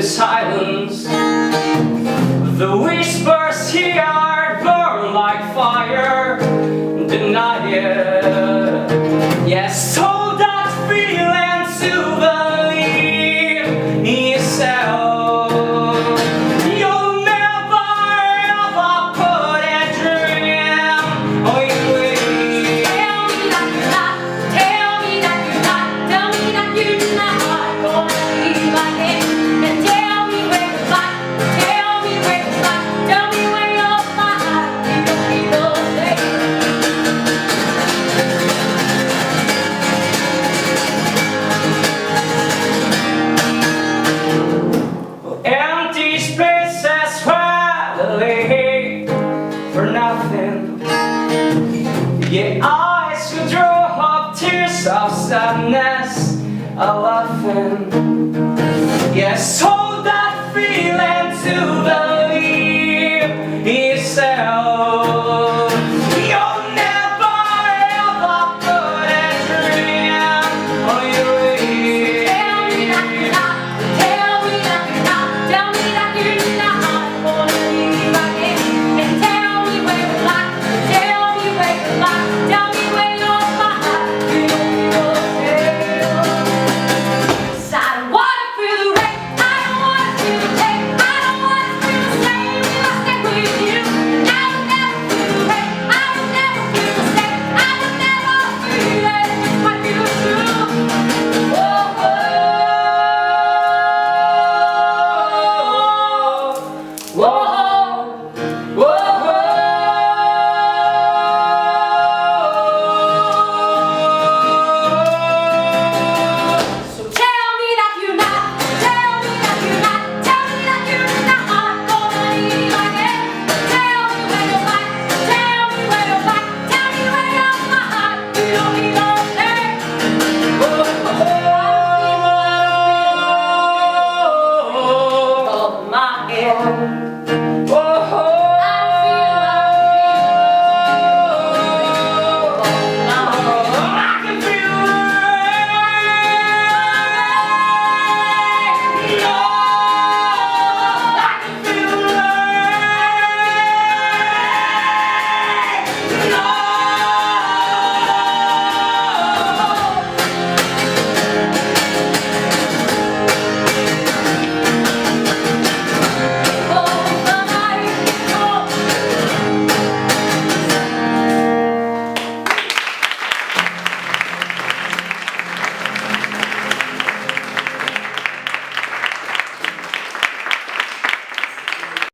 silence. The whispers here burn like fire. Deny it. Yes, hold that feeling to believe in yourself. You'll never ever put a dream on your way. Tell me that you're not, tell me that you're not, tell me that you're not gonna leave my head. And tell me where to fight, tell me where to fight, tell me where you'll find the people say. Empty spaces finally for nothing. Your eyes could draw up tears of sadness, a laughing.